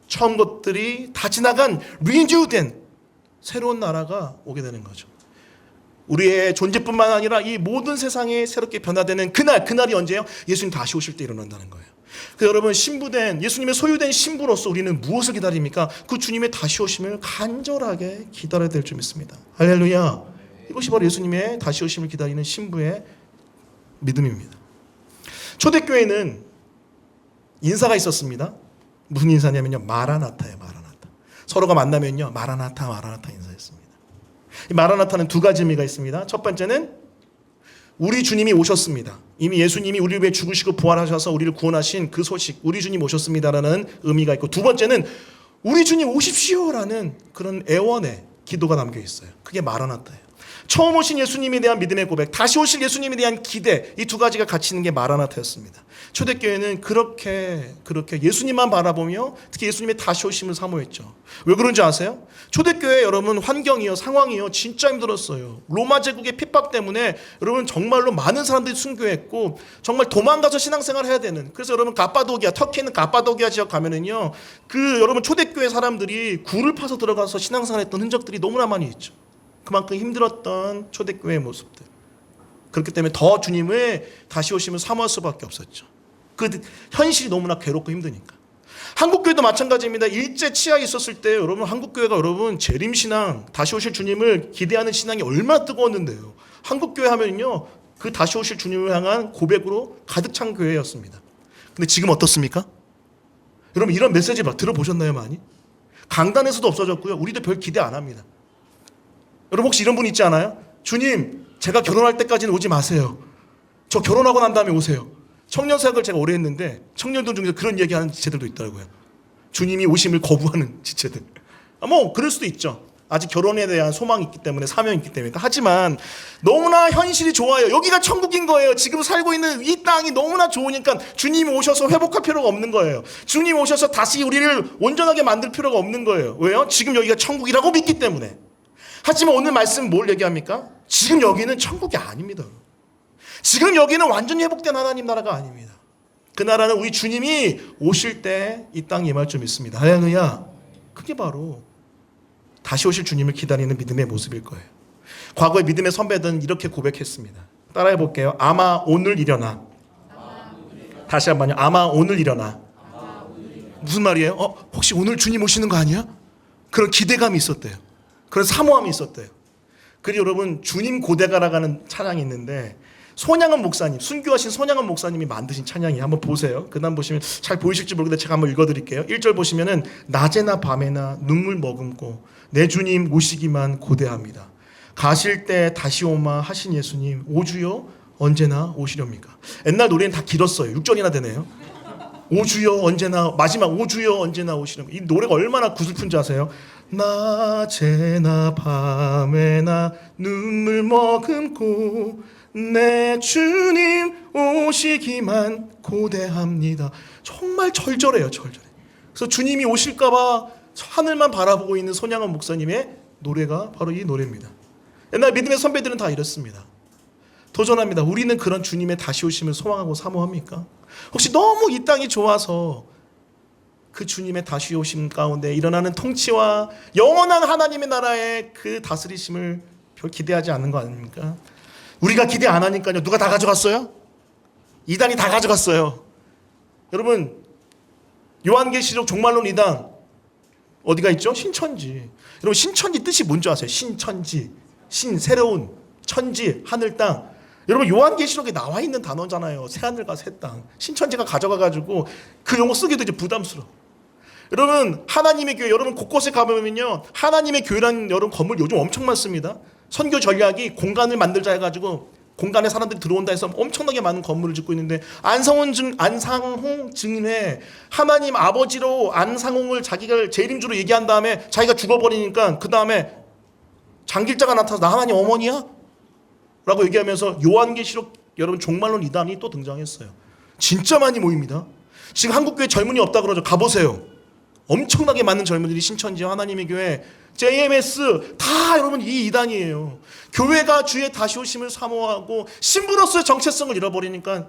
처음 것들이 다 지나간 리뉴된 새로운 나라가 오게 되는 거죠. 우리의 존재뿐만 아니라 이 모든 세상이 새롭게 변화되는 그날이 언제예요? 예수님 다시 오실 때 일어난다는 거예요. 그래서 여러분 신부된, 예수님의 소유된 신부로서 우리는 무엇을 기다립니까? 그 주님의 다시 오심을 간절하게 기다려야 될 줄 믿습니다. 할렐루야. 이것이 바로 예수님의 다시 오심을 기다리는 신부의 믿음입니다. 초대교회는 인사가 있었습니다. 무슨 인사냐면요, 마라나타예요. 마라나타. 서로가 만나면요, 마라나타 인사했습니다. 이 마라나타는 두 가지 의미가 있습니다. 첫 번째는 우리 주님이 오셨습니다. 이미 예수님이 우리를 위해 죽으시고 부활하셔서 우리를 구원하신 그 소식, 우리 주님 오셨습니다라는 의미가 있고, 두 번째는 우리 주님 오십시오라는 그런 애원의 기도가 담겨 있어요. 그게 마라나타예요. 처음 오신 예수님에 대한 믿음의 고백, 다시 오실 예수님에 대한 기대, 이 두 가지가 같이 있는 게 마라나타였습니다. 초대교회는 그렇게 예수님만 바라보며 특히 예수님의 다시 오심을 사모했죠. 왜 그런지 아세요? 초대교회 여러분 환경이요, 상황이요, 진짜 힘들었어요. 로마 제국의 핍박 때문에 여러분 정말로 많은 사람들이 순교했고 정말 도망가서 신앙생활을 해야 되는, 그래서 여러분 가빠도기아, 터키에 있는 가빠도기아 지역 가면은요, 그 여러분 초대교회 사람들이 굴을 파서 들어가서 신앙생활했던 흔적들이 너무나 많이 있죠. 그만큼 힘들었던 초대교회의 모습들. 그렇기 때문에 더 주님의 다시 오심을 사모할 수밖에 없었죠. 그 현실이 너무나 괴롭고 힘드니까. 한국교회도 마찬가지입니다. 일제 치하에 있었을 때 여러분 한국교회가 여러분 재림신앙, 다시 오실 주님을 기대하는 신앙이 얼마나 뜨거웠는데요. 한국교회 하면요, 그 다시 오실 주님을 향한 고백으로 가득 찬 교회였습니다. 근데 지금 어떻습니까? 여러분 이런 메시지 들어보셨나요 많이? 강단에서도 없어졌고요. 우리도 별 기대 안 합니다. 여러분 혹시 이런 분 있지 않아요? 주님, 제가 결혼할 때까지는 오지 마세요. 저 결혼하고 난 다음에 오세요. 청년 사역을 제가 오래 했는데 청년들 중에서 그런 얘기하는 지체들도 있더라고요. 주님이 오심을 거부하는 지체들. 뭐 그럴 수도 있죠. 아직 결혼에 대한 소망이 있기 때문에, 사명이 있기 때문에. 하지만 너무나 현실이 좋아요. 여기가 천국인 거예요. 지금 살고 있는 이 땅이 너무나 좋으니까 주님이 오셔서 회복할 필요가 없는 거예요. 주님이 오셔서 다시 우리를 온전하게 만들 필요가 없는 거예요. 왜요? 지금 여기가 천국이라고 믿기 때문에. 하지만 오늘 말씀 뭘 얘기합니까? 지금 여기는 천국이 아닙니다. 지금 여기는 완전히 회복된 하나님 나라가 아닙니다. 그 나라는 우리 주님이 오실 때 이 땅에 임할 줄 믿습니다. 할렐루야. 그게 바로 다시 오실 주님을 기다리는 믿음의 모습일 거예요. 과거의 믿음의 선배들은 이렇게 고백했습니다. 따라해 볼게요. 아마 오늘 일어나. 다시 한번요. 아마 오늘 일어나. 무슨 말이에요? 혹시 오늘 주님 오시는 거 아니야? 그런 기대감이 있었대요. 그런 사모함이 있었대요. 그리고 여러분, 주님 고대가라고 하는 찬양이 있는데, 손양은 목사님, 순교하신 손양은 목사님이 만드신 찬양이에요. 한번 보세요. 그다음 보시면 잘 보이실지 모르겠는데 제가 한번 읽어드릴게요. 1절 보시면은 낮에나 밤에나 눈물 머금고 내 주님 오시기만 고대합니다. 가실 때 다시 오마 하신 예수님, 오주여 언제나 오시렵니까? 옛날 노래는 다 길었어요. 6절이나 되네요. 오주여 언제나, 마지막 오주여 언제나 오시렵니까? 이 노래가 얼마나 구슬픈지 아세요? 낮에나 밤에나 눈물 머금고 내 주님 오시기만 고대합니다. 정말 절절해요. 절절해. 그래서 주님이 오실까봐 하늘만 바라보고 있는 손양원 목사님의 노래가 바로 이 노래입니다. 옛날 믿음의 선배들은 다 이렇습니다. 도전합니다. 우리는 그런 주님의 다시 오심을 소망하고 사모합니까? 혹시 너무 이 땅이 좋아서 그 주님의 다시 오심 가운데 일어나는 통치와 영원한 하나님의 나라의 그 다스리심을 별 기대하지 않는 거 아닙니까? 우리가 기대 안 하니까요. 누가 다 가져갔어요? 이단이 다 가져갔어요. 여러분, 요한계시록 종말론 이단 어디가 있죠? 신천지. 여러분, 신천지 뜻이 뭔지 아세요? 신천지, 새로운 천지, 하늘 땅. 여러분, 요한계시록에 나와 있는 단어잖아요. 새하늘과 새 땅. 신천지가 가져가가지고 그 용어 쓰기도 이제 부담스러워. 여러분, 하나님의 교회, 여러분 곳곳에 가보면요, 하나님의 교회라는 여러분 건물 요즘 엄청 많습니다. 선교 전략이 공간을 만들자 해가지고 공간에 사람들이 들어온다 해서 엄청나게 많은 건물을 짓고 있는데, 안상홍 증인회 하나님 아버지로 안상홍을 자기가 재림주로 얘기한 다음에 자기가 죽어버리니까 그 다음에 장길자가 나타나서 나 하나님 어머니야? 라고 얘기하면서 요한계시록 여러분 종말론 이단이 또 등장했어요. 진짜 많이 모입니다. 지금 한국교회 젊은이 없다 그러죠. 가보세요. 엄청나게 많은 젊은이들이 신천지, 하나님의 교회, JMS 다 여러분 이 이단이에요. 교회가 주의 다시 오심을 사모하고 신부로서의 정체성을 잃어버리니까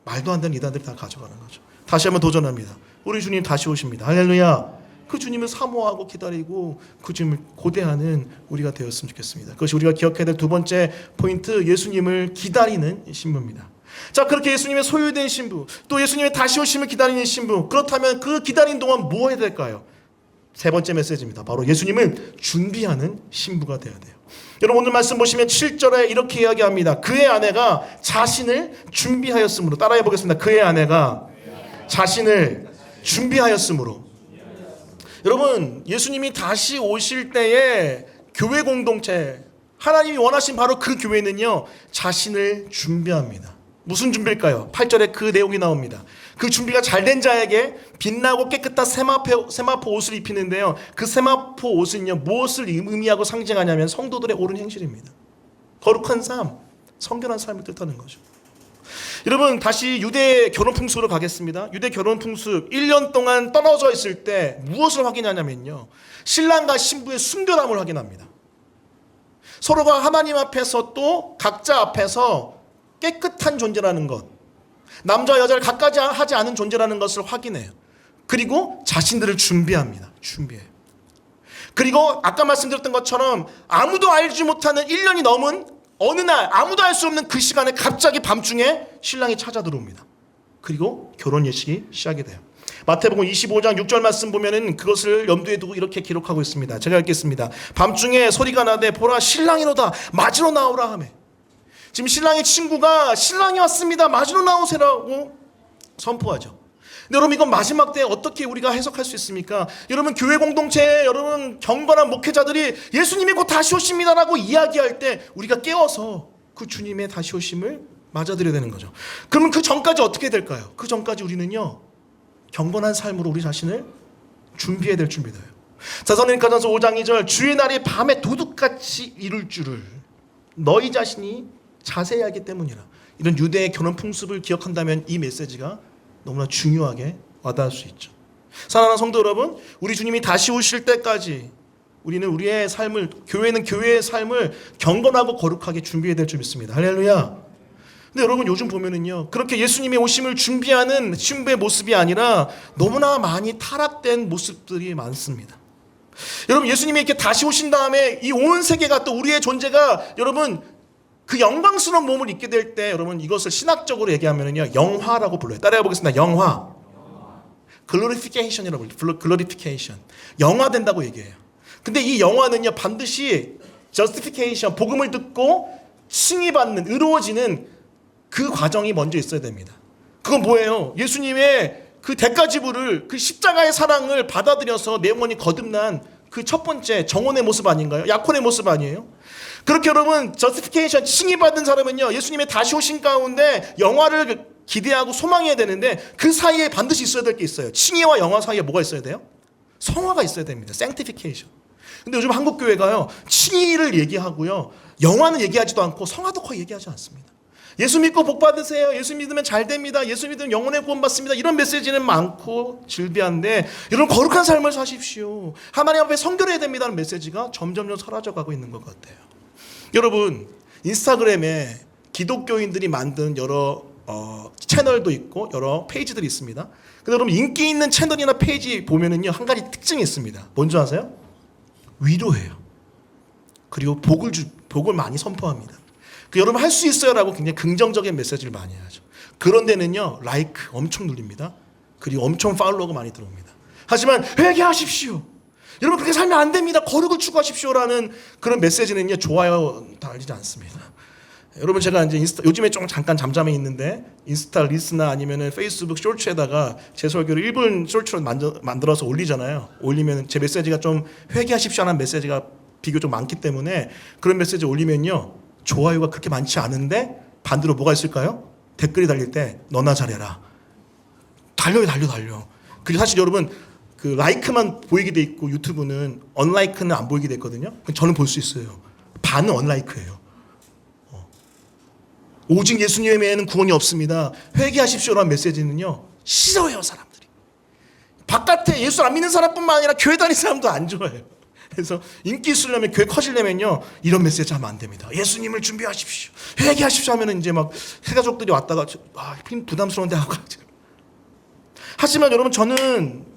말도 안 되는 이단들이 다 가져가는 거죠. 다시 한번 도전합니다. 우리 주님 다시 오십니다. 할렐루야. 그 주님을 사모하고 기다리고 그 주님을 고대하는 우리가 되었으면 좋겠습니다. 그것이 우리가 기억해야 될 두 번째 포인트, 예수님을 기다리는 신부입니다. 자, 그렇게 예수님의 소유된 신부, 또 예수님의 다시 오심을 기다리는 신부, 그렇다면 그 기다리는 동안 뭐 해야 될까요? 세 번째 메시지입니다. 바로 예수님을 준비하는 신부가 되어야 돼요. 여러분, 오늘 말씀 보시면 7절에 이렇게 이야기합니다. 그의 아내가 자신을 준비하였으므로. 따라해 보겠습니다. 그의 아내가 자신을 준비하였으므로. 여러분, 예수님이 다시 오실 때에 교회 공동체, 하나님이 원하신 바로 그 교회는요, 자신을 준비합니다. 무슨 준비일까요? 8절에 그 내용이 나옵니다. 그 준비가 잘된 자에게 빛나고 깨끗한 세마포 옷을 입히는데요, 그 세마포 옷은요, 무엇을 의미하고 상징하냐면 성도들의 옳은 행실입니다. 거룩한 삶, 성결한 삶을 뜻하는 거죠. 여러분, 다시 유대 결혼 풍습으로 가겠습니다. 유대 결혼 풍습, 1년 동안 떨어져 있을 때 무엇을 확인하냐면요, 신랑과 신부의 순결함을 확인합니다. 서로가 하나님 앞에서 또 각자 앞에서 깨끗한 존재라는 것, 남자 여자를 가까이 하지 않은 존재라는 것을 확인해요. 그리고 자신들을 준비합니다. 준비해요. 그리고 아까 말씀드렸던 것처럼 아무도 알지 못하는 1년이 넘은 어느 날, 아무도 알 수 없는 그 시간에 갑자기 밤중에 신랑이 찾아 들어옵니다. 그리고 결혼 예식이 시작이 돼요. 마태복음 25장 6절 말씀 보면은 그것을 염두에 두고 이렇게 기록하고 있습니다. 제가 읽겠습니다. 밤중에 소리가 나되 보라 신랑이로다, 맞으러 나오라 하매. 지금 신랑의 친구가 신랑이 왔습니다, 맞으러 나오세라고 선포하죠. 근데 여러분, 이건 마지막 때 어떻게 우리가 해석할 수 있습니까? 여러분, 교회 공동체에 여러분 경건한 목회자들이 예수님이 곧 다시 오십니다라고 이야기할 때 우리가 깨워서 그 주님의 다시 오심을 맞아들여야 되는 거죠. 그러면 그 전까지 어떻게 될까요? 그 전까지 우리는요, 경건한 삶으로 우리 자신을 준비해야 될 준비돼요. 사도행전서 5장 2절, 주의 날이 밤에 도둑같이 이룰 줄을 너희 자신이 자세히 알기 때문이라. 이런 유대의 결혼 풍습을 기억한다면 이 메시지가 너무나 중요하게 와닿을 수 있죠. 사랑하는 성도 여러분, 우리 주님이 다시 오실 때까지 우리는 우리의 삶을, 교회는 교회의 삶을 경건하고 거룩하게 준비해야 될 줄 믿습니다. 할렐루야. 근데 여러분 요즘 보면은요, 그렇게 예수님의 오심을 준비하는 신부의 모습이 아니라 너무나 많이 타락된 모습들이 많습니다. 여러분, 예수님이 이렇게 다시 오신 다음에 이 온 세계가, 또 우리의 존재가 여러분 그 영광스러운 몸을 입게 될 때, 여러분 이것을 신학적으로 얘기하면은요, 영화라고 불러요. 따라해 보겠습니다. 영화. 글로리피케이션이라고 불러요. 글로리피케이션. 영화된다고 얘기해요. 근데 이 영화는요, 반드시 저스티피케이션, 복음을 듣고 칭의받는, 의로워지는 그 과정이 먼저 있어야 됩니다. 그건 뭐예요? 예수님의 그 대가 지불을, 그 십자가의 사랑을 받아들여서 내 영혼이 거듭난 그 첫 번째 정원의 모습 아닌가요? 약혼의 모습 아니에요? 그렇게 여러분, 저스티피케이션, 칭의받은 사람은요, 예수님의 다시 오신 가운데 영화를 기대하고 소망해야 되는데, 그 사이에 반드시 있어야 될 게 있어요. 칭의와 영화 사이에 뭐가 있어야 돼요? 성화가 있어야 됩니다. sanctification. 근데 요즘 한국 교회가요, 칭의를 얘기하고요, 영화는 얘기하지도 않고 성화도 거의 얘기하지 않습니다. 예수 믿고 복 받으세요. 예수 믿으면 잘 됩니다. 예수 믿으면 영혼의 구원 받습니다. 이런 메시지는 많고 질비한데, 여러분 거룩한 삶을 사십시오. 하나님 앞에 성결해야 됩니다는 메시지가 점점 사라져가고 있는 것 같아요. 여러분, 인스타그램에 기독교인들이 만든 여러 채널도 있고 여러 페이지들이 있습니다. 근데 여러분, 인기 있는 채널이나 페이지 보면은요, 한 가지 특징이 있습니다. 뭔지 아세요? 위로해요. 그리고 복을 많이 선포합니다. 여러분 할 수 있어요라고 굉장히 긍정적인 메시지를 많이 하죠. 그런 데는요, 라이크 엄청 눌립니다. 그리고 엄청 팔로워가 많이 들어옵니다. 하지만 회개하십시오, 여러분 그렇게 살면 안 됩니다, 거룩을 추구하십시오라는 그런 메시지는요, 좋아요 달리지 않습니다. 여러분, 제가 이제 요즘에 좀 잠깐 잠잠해 있는데, 인스타 릴스나 아니면은 페이스북 쇼츠에다가 제 설교를 1분 쇼츠로 만들어서 올리잖아요. 올리면 제 메시지가 좀 회개하십시오라는 메시지가 비교적 많기 때문에, 그런 메시지 올리면요, 좋아요가 그렇게 많지 않은데 반대로 뭐가 있을까요? 댓글이 달릴 때 너나 잘해라. 달려. 그리고 사실 여러분, 그 라이크만 보이게 돼 있고 유튜브는 언라이크는 안 보이게 돼 있거든요. 저는 볼 수 있어요. 반은 언라이크예요. 오직 예수님 외에는 구원이 없습니다, 회개하십시오라는 메시지는요, 싫어해요 사람들이. 바깥에 예수 안 믿는 사람뿐만 아니라 교회 다니는 사람도 안 좋아해요. 그래서 인기 있으려면, 교회 커지려면요, 이런 메시지 하면 안 됩니다. 예수님을 준비하십시오, 회개하십시오 하면은 이제 막 해가족들이 왔다가 부담스러운데 하고. 하지만 여러분, 저는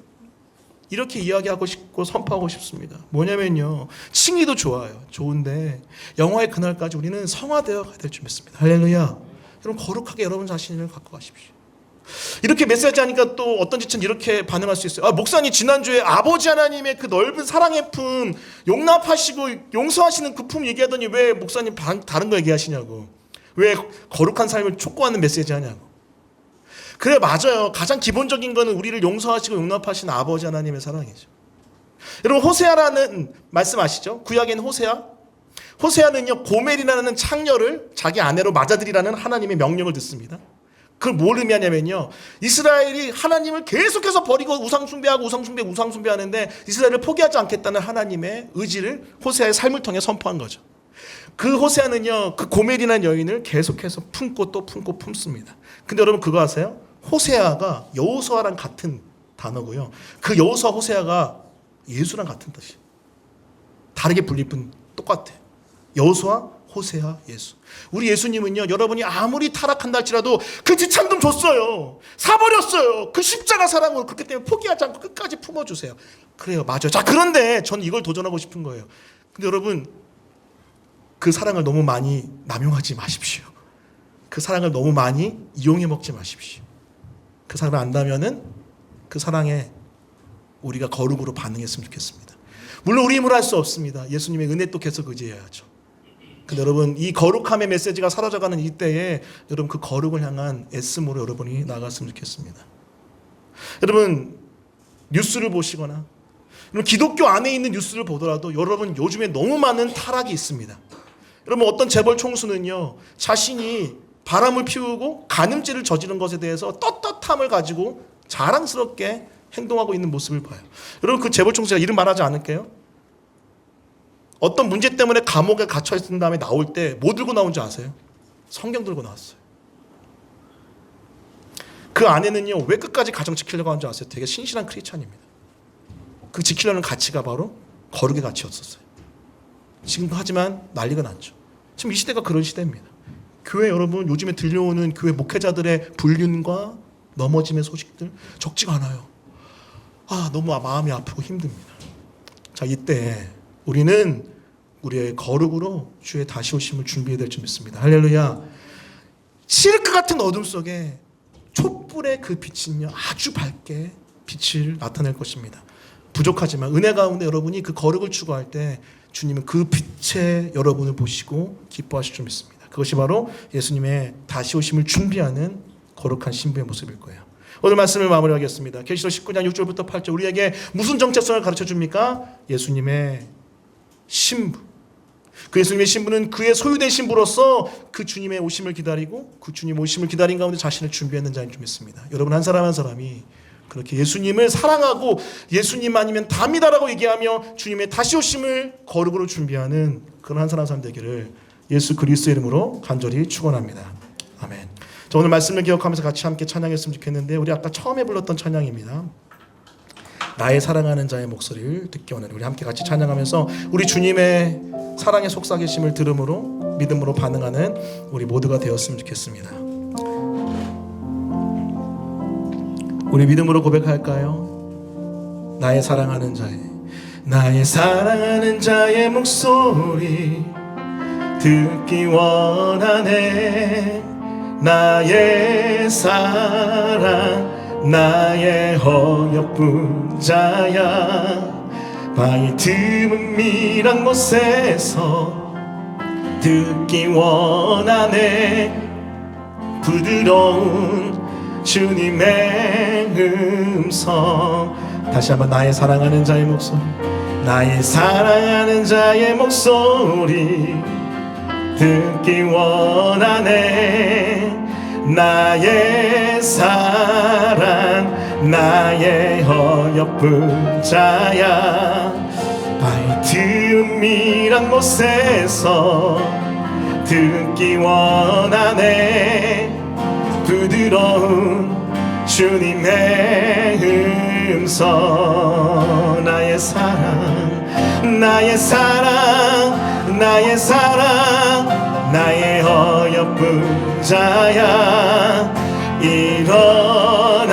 이렇게 이야기하고 싶고 선포하고 싶습니다. 뭐냐면요, 칭의도 좋아요. 좋은데 영화의 그날까지 우리는 성화되어 가야 될 줄 믿습니다. 할렐루야. 여러분 거룩하게 여러분 자신을 갖고 가십시오. 이렇게 메시지 하니까 또 어떤 지체는 이렇게 반응할 수 있어요. 목사님 지난주에 아버지 하나님의 그 넓은 사랑의 품, 용납하시고 용서하시는 그 품 얘기하더니 왜 목사님 다른 거 얘기하시냐고, 왜 거룩한 삶을 촉구하는 메시지 하냐고. 그래, 맞아요. 가장 기본적인 거는 우리를 용서하시고 용납하시는 아버지 하나님의 사랑이죠. 여러분, 호세아라는 말씀 아시죠? 구약에는 호세아는요, 고멜이라는 창녀를 자기 아내로 맞아들이라는 하나님의 명령을 듣습니다. 그걸 뭘 의미하냐면요, 이스라엘이 하나님을 계속해서 버리고 우상숭배하는데 이스라엘을 포기하지 않겠다는 하나님의 의지를 호세아의 삶을 통해 선포한 거죠. 그 호세아는요, 그 고멜이라는 여인을 계속해서 품고 또 품고 품습니다. 근데 여러분 그거 아세요? 호세아가 여호수아랑 같은 단어고요, 그 여호수아 호세아가 예수랑 같은 뜻이에요. 다르게 불릴 뿐 똑같아요. 여호수아, 호세아, 예수. 우리 예수님은요, 여러분이 아무리 타락한다 할지라도 그 지참금 줬어요. 사버렸어요. 그 십자가 사랑으로. 그렇기 때문에 포기하지 않고 끝까지 품어주세요. 그래요, 맞아요. 자, 그런데 전 이걸 도전하고 싶은 거예요. 근데 여러분, 그 사랑을 너무 많이 남용하지 마십시오. 그 사랑을 너무 많이 이용해 먹지 마십시오. 그 사랑을 안다면은 그 사랑에 우리가 거룩으로 반응했으면 좋겠습니다. 물론 우리 힘으로 할 수 없습니다. 예수님의 은혜 또 계속 의지해야죠. 근데 여러분, 이 거룩함의 메시지가 사라져가는 이때에 여러분 그 거룩을 향한 애씀으로 여러분이 나갔으면 좋겠습니다. 여러분, 뉴스를 보시거나 여러분 기독교 안에 있는 뉴스를 보더라도 여러분 요즘에 너무 많은 타락이 있습니다. 여러분, 어떤 재벌 총수는요, 자신이 바람을 피우고 간음죄를 저지른 것에 대해서 떳떳함을 가지고 자랑스럽게 행동하고 있는 모습을 봐요. 여러분, 그 재벌 총수가 이름 말하지 않을게요. 어떤 문제 때문에 감옥에 갇혀 있은 다음에 나올 때 뭐 들고 나온 줄 아세요? 성경 들고 나왔어요. 그 안에는요, 왜 끝까지 가정 지키려고 하는 줄 아세요? 되게 신실한 크리스찬입니다. 그 지키려는 가치가 바로 거룩의 가치였었어요. 지금 하지만 난리가 났죠. 지금 이 시대가 그런 시대입니다. 교회 여러분, 요즘에 들려오는 교회 목회자들의 불륜과 넘어짐의 소식들 적지가 않아요. 너무 마음이 아프고 힘듭니다. 자, 이때 우리는 우리의 거룩으로 주의 다시 오심을 준비해야 될 줄 믿습니다. 할렐루야. 칠흑 같은 어둠 속에 촛불의 그 빛은요, 아주 밝게 빛을 나타낼 것입니다. 부족하지만 은혜 가운데 여러분이 그 거룩을 추구할 때 주님은 그 빛에 여러분을 보시고 기뻐하실 줄 믿습니다. 그것이 바로 예수님의 다시 오심을 준비하는 거룩한 신부의 모습일 거예요. 오늘 말씀을 마무리하겠습니다. 계시록 19장 6절부터 8절, 우리에게 무슨 정체성을 가르쳐 줍니까? 예수님의 신부. 그 예수님의 신부는 그의 소유된 신부로서 그 주님의 오심을 기다리고 그 주님 오심을 기다린 가운데 자신을 준비했는 자인 줄 믿습니다. 여러분, 한 사람 한 사람이 그렇게 예수님을 사랑하고 예수님 아니면 답니다라고 얘기하며 주님의 다시 오심을 거룩으로 준비하는 그런 한 사람 한 사람 되기를 예수 그리스도의 이름으로 간절히 축원합니다. 아멘. 자, 오늘 말씀을 기억하면서 같이 함께 찬양했으면 좋겠는데, 우리 아까 처음에 불렀던 찬양입니다. 나의 사랑하는 자의 목소리를 듣기 원하는, 우리 함께 같이 찬양하면서 우리 주님의 사랑의 속삭이심을 들음으로 믿음으로 반응하는 우리 모두가 되었으면 좋겠습니다. 우리 믿음으로 고백할까요? 나의 사랑하는 자의 목소리 듣기 원하네. 나의 사랑, 나의 어여쁜 자야. 바위 드문 미란 곳에서 듣기 원하네. 부드러운 주님의 음성. 다시 한번 나의 사랑하는 자의 목소리, 나의 사랑하는 자의 목소리 듣기 원하네. 나의 사랑, 나의 어여쁜 자야. 바위 틈이란 곳에서 듣기 원하네. 부드러운 주님의 음성. 나의 사랑, 나의 사랑, 나의 사랑, 나의 어여쁜 자야. 일어나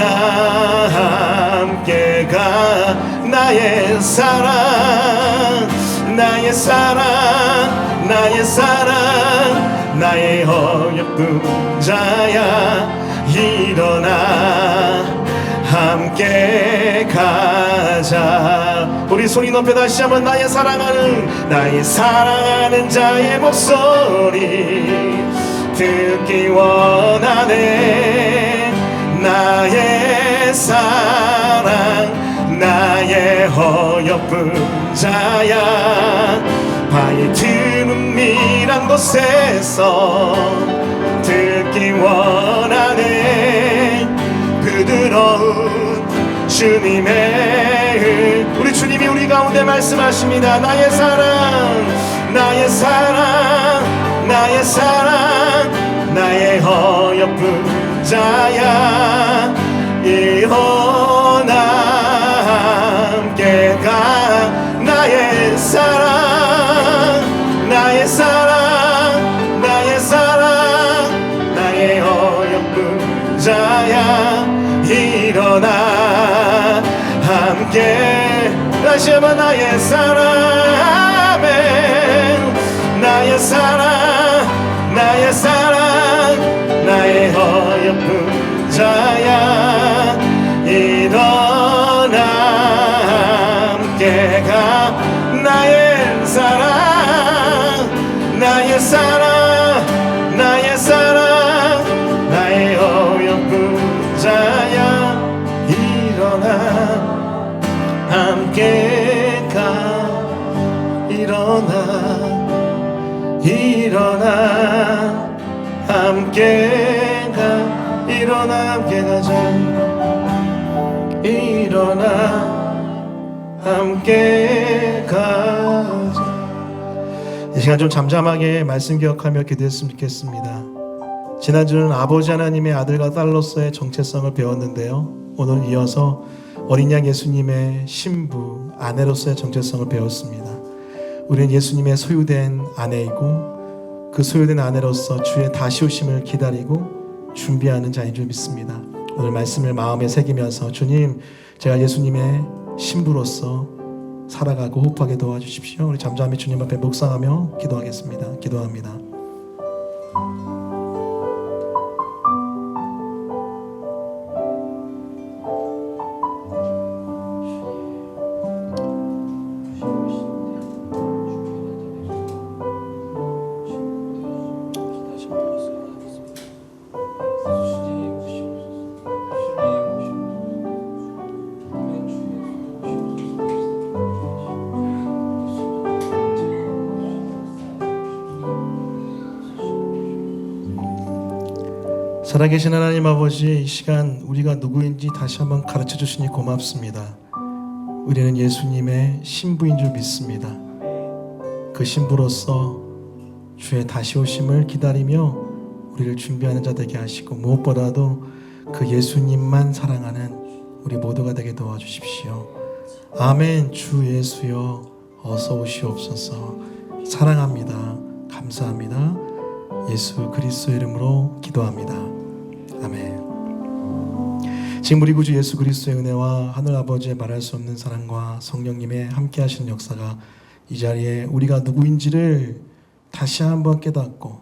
함께 가. 나의 사랑, 나의 사랑, 나의 사랑, 나의 어여쁜 자야. 일어나 함께 가자. 우리 소리 높여 다시 한번 나의 사랑하는 자의 목소리 듣기 원하네. 나의 사랑, 나의 어여쁜 자야. 바위 드문 미란 곳에서 듣기 원하네. 부드러운 주님의 우리 주님이 우리 가운데 말씀하십니다. 나의 사랑, 나의 사랑, 나의 사랑, 나의 어여쁜 자야. 일어나 함께 가. 나의 사랑, 나의 사랑, 나의 사랑, 나의 어여쁜 자야. 일어나 함께 다시 한번 나의 사랑. 나의 사랑, 나의 사랑, 나의 어여쁜 자야. 일어나 함께 가. 나의 사랑, 나의 사랑, 나의 사랑, 나의 어여쁜 자야. 일어나 함께 가. 일어나 함께 일어나 함께 가자. 일어나 함께 가자. 이 시간 좀 잠잠하게 말씀 기억하며 기도했으면 좋겠습니다. 지난주는 아버지 하나님의 아들과 딸로서의 정체성을 배웠는데요, 오늘 이어서 어린 양 예수님의 신부, 아내로서의 정체성을 배웠습니다. 우리는 예수님의 소유된 아내이고 그 소유된 아내로서 주의 다시 오심을 기다리고 준비하는 자인 줄 믿습니다. 오늘 말씀을 마음에 새기면서 주님, 제가 예수님의 신부로서 살아가고 호흡하게 도와주십시오. 우리 잠잠히 주님 앞에 묵상하며 기도하겠습니다. 기도합니다. 살아계신 하나님 아버지, 이 시간 우리가 누구인지 다시 한번 가르쳐 주시니 고맙습니다. 우리는 예수님의 신부인 줄 믿습니다. 그 신부로서 주의 다시 오심을 기다리며 우리를 준비하는 자 되게 하시고, 무엇보다도 그 예수님만 사랑하는 우리 모두가 되게 도와주십시오. 아멘. 주 예수여 어서 오시옵소서. 사랑합니다. 감사합니다. 예수 그리스도 이름으로 기도합니다. 아멘. 지금 우리 구주 예수 그리스도의 은혜와 하늘 아버지의 말할 수 없는 사랑과 성령님의 함께 하시는 역사가 이 자리에 우리가 누구인지를 다시 한번 깨닫고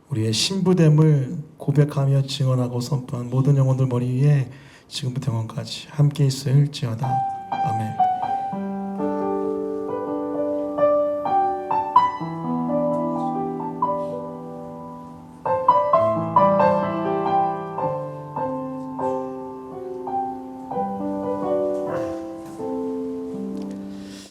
우리의 신부됨을 고백하며 증언하고 선포한 모든 영혼들 머리 위에 지금부터 영원까지 함께 있어야 할지어다. 아멘.